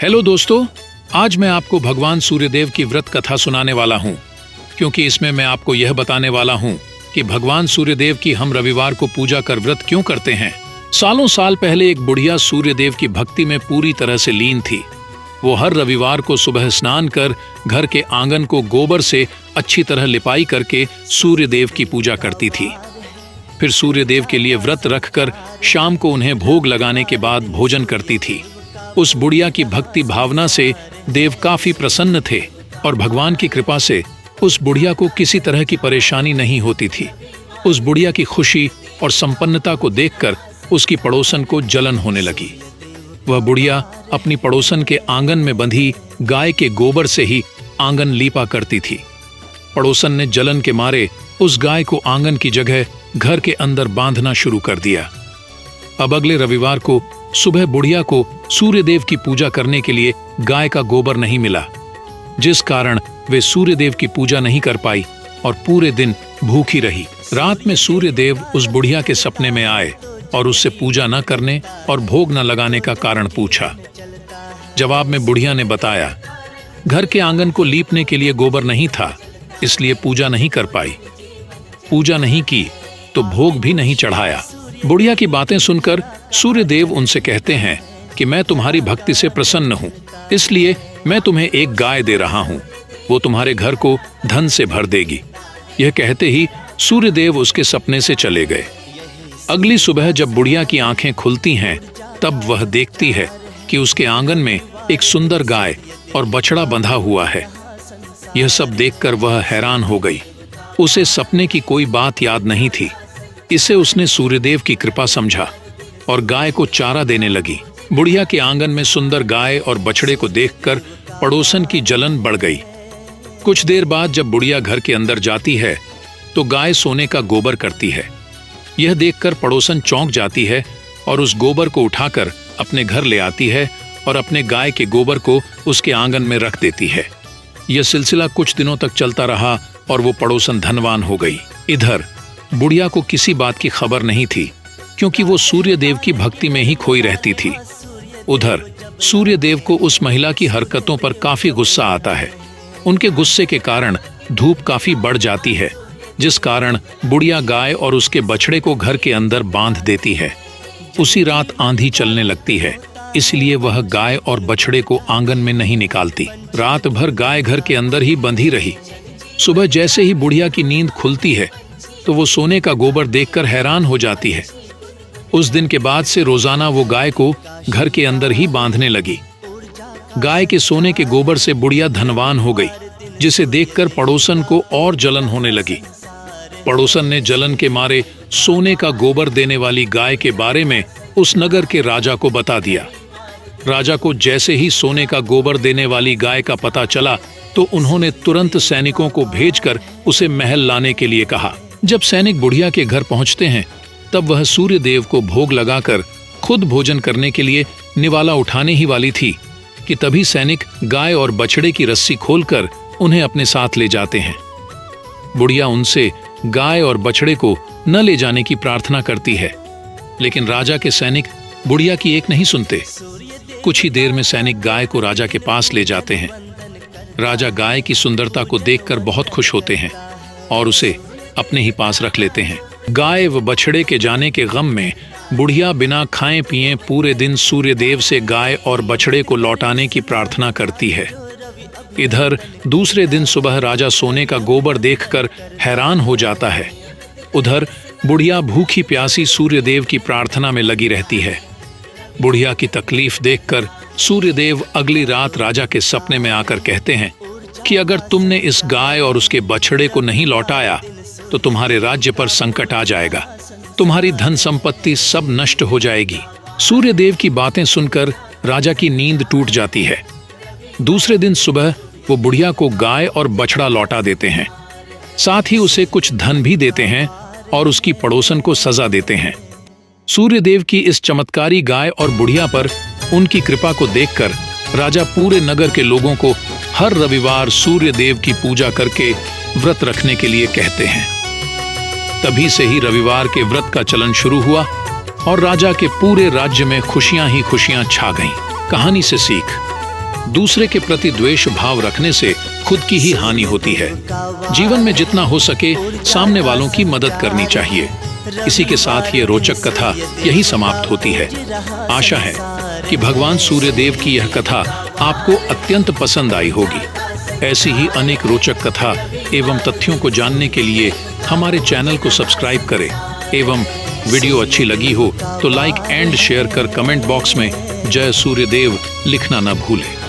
Hello दोस्तों, आज मैं आपको भगवान सूर्यदेव की व्रत कथा सुनाने वाला हूँ, क्योंकि इसमें मैं आपको यह बताने वाला हूँ कि भगवान सूर्यदेव की हम रविवार को पूजा कर व्रत क्यों करते हैं। सालों साल पहले एक बुढ़िया सूर्यदेव की भक्ति में पूरी तरह से लीन थी। वो हर रविवार को सुबह स्नान कर घर के आंगन को गोबर से अच्छी तरह लिपाई करके सूर्यदेव की पूजा करती थी। फिर सूर्यदेव के लिए व्रत रखकर शाम को उन्हें भोग लगाने के बाद भोजन करती थी। उस बुढ़िया की भक्ति भावना से देव काफी प्रसन्न थे और भगवान की कृपा से उस बुढ़िया को किसी तरह की परेशानी नहीं होती थी। उस बुढ़िया की खुशी और संपन्नता को देखकर उसकी पड़ोसन को जलन होने लगी। वह बुढ़िया अपनी पड़ोसन के आंगन में बंधी गाय के गोबर से ही आंगन लीपा करती थी। पड़ोसन ने जलन के मारे उस गाय को आंगन की जगह घर के अंदर बांधना शुरू कर दिया। अब अगले रविवार को सुबह बुढ़िया को सूर्यदेव की पूजा करने के लिए गाय का गोबर नहीं मिला, जिस कारण वे सूर्यदेव की पूजा नहीं कर पाई और पूरे दिन भूखी रही। रात में सूर्यदेव उस बुढ़िया के सपने में आए और उससे पूजा न करने और भोग न लगाने का कारण पूछा। जवाब में बुढ़िया ने बताया, घर के आंगन को लीपने के लिए गोबर नहीं था, इसलिए पूजा नहीं कर पाई। पूजा नहीं की तो भोग भी नहीं चढ़ाया। बुढ़िया की बातें सुनकर सूर्यदेव उनसे कहते हैं कि मैं तुम्हारी भक्ति से प्रसन्न हूँ, इसलिए मैं तुम्हें एक गाय दे रहा हूँ। वो तुम्हारे घर को धन से भर देगी। यह कहते ही सूर्यदेव उसके सपने से चले गए। अगली सुबह जब बुढ़िया की आंखें खुलती हैं, तब वह देखती है कि उसके आंगन में एक सुंदर गाय और बछड़ा बंधा हुआ है। यह सब देखकर वह हैरान हो गई। उसे सपने की कोई बात याद नहीं थी। इसे उसने सूर्यदेव की कृपा समझा और गाय को चारा देने लगी। बुढ़िया के आंगन में सुंदर गाय और बछड़े को देखकर पड़ोसन की जलन बढ़ गई। कुछ देर बाद जब बुढ़िया घर के अंदर जाती है तो गाय सोने का गोबर करती है। यह देखकर पड़ोसन चौंक जाती है और उस गोबर को उठाकर अपने घर ले आती है और अपने गाय के गोबर को उसके आंगन में रख देती है। यह सिलसिला कुछ दिनों तक चलता रहा और वो पड़ोसन धनवान हो गई। इधर बुढ़िया को किसी बात की खबर नहीं थी, क्योंकि वो सूर्यदेव की भक्ति में ही खोई रहती थी। उधर सूर्यदेव को उस महिला की हरकतों पर काफी गुस्सा आता है। उनके गुस्से के कारण धूप काफी बढ़ जाती है, जिस कारण बुढ़िया गाय और उसके बछड़े को घर के अंदर बांध देती है। उसी रात आंधी चलने लगती है, इसलिए वह गाय और बछड़े को आंगन में नहीं निकालती। रात भर गाय घर के अंदर ही बंधी रही। सुबह जैसे ही बुढ़िया की नींद खुलती है तो वो सोने का गोबर देखकर हैरान हो जाती है। उस दिन के बाद से रोजाना वो गाय को घर के अंदर ही बांधने लगी। गाय के सोने के गोबर से बुढ़िया धनवान हो गई, जिसे देखकर पड़ोसन को और जलन होने लगी। पड़ोसन ने जलन के मारे सोने का गोबर देने वाली गाय के बारे में उस नगर के राजा को बता दिया। राजा को जैसे ही सोने का गोबर देने वाली गाय का पता चला तो उन्होंने तुरंत सैनिकों को भेजकर उसे महल लाने के लिए कहा। जब सैनिक बुढ़िया के घर पहुंचते हैं, तब वह सूर्यदेव को भोग लगाकर खुद भोजन करने के लिए निवाला उठाने ही वाली थी कि तभी सैनिक गाय और बछड़े की रस्सी खोलकर उन्हें अपने साथ ले जाते हैं। बुढ़िया उनसे गाय और बछड़े को न ले जाने की प्रार्थना करती है, लेकिन राजा के सैनिक बुढ़िया की एक नहीं सुनते। कुछ ही देर में सैनिक गाय को राजा के पास ले जाते हैं। राजा गाय की सुंदरता को देखकर बहुत खुश होते हैं और उसे अपने ही पास रख लेते हैं। गाय व बछड़े के जाने के गम में बुढ़िया बिना खाए पिए पूरे दिन सूर्यदेव से गाय और बछड़े को लौटाने की प्रार्थना करती है। इधर दूसरे दिन सुबह राजा सोने का गोबर देखकर हैरान हो जाता है। उधर बुढ़िया भूखी प्यासी सूर्यदेव की प्रार्थना में लगी रहती है। बुढ़िया की तकलीफ देखकर सूर्यदेव अगली रात राजा के सपने में आकर कहते हैं कि अगर तुमने इस गाय और उसके बछड़े को नहीं लौटाया तो तुम्हारे राज्य पर संकट आ जाएगा, तुम्हारी धन संपत्ति सब नष्ट हो जाएगी। सूर्यदेव की बातें सुनकर राजा की नींद टूट जाती है। दूसरे दिन सुबह वो बुढ़िया को गाय और बछड़ा लौटा देते हैं, साथ ही उसे कुछ धन भी देते हैं और उसकी पड़ोसन को सजा देते हैं। सूर्यदेव की इस चमत्कारी गाय और बुढ़िया पर उनकी कृपा को देखकर राजा पूरे नगर के लोगों को हर रविवार सूर्यदेव की पूजा करके व्रत रखने के लिए कहते हैं। तभी से ही रविवार के व्रत का चलन शुरू हुआ और राजा के पूरे राज्य में खुशियां ही खुशियां छा गईं। कहानी से सीख, दूसरे के प्रति द्वेष भाव रखने से खुद की ही हानि होती है। जीवन में जितना हो सके सामने वालों की मदद करनी चाहिए। इसी के साथ ये रोचक कथा यही समाप्त होती है। आशा है कि भगवान सूर्यदेव की यह कथा आपको अत्यंत पसंद आई होगी। ऐसी ही अनेक रोचक कथा एवं तथ्यों को जानने के लिए हमारे चैनल को सब्सक्राइब करें एवं वीडियो अच्छी लगी हो तो लाइक एंड शेयर कर कमेंट बॉक्स में जय सूर्यदेव लिखना न भूलें।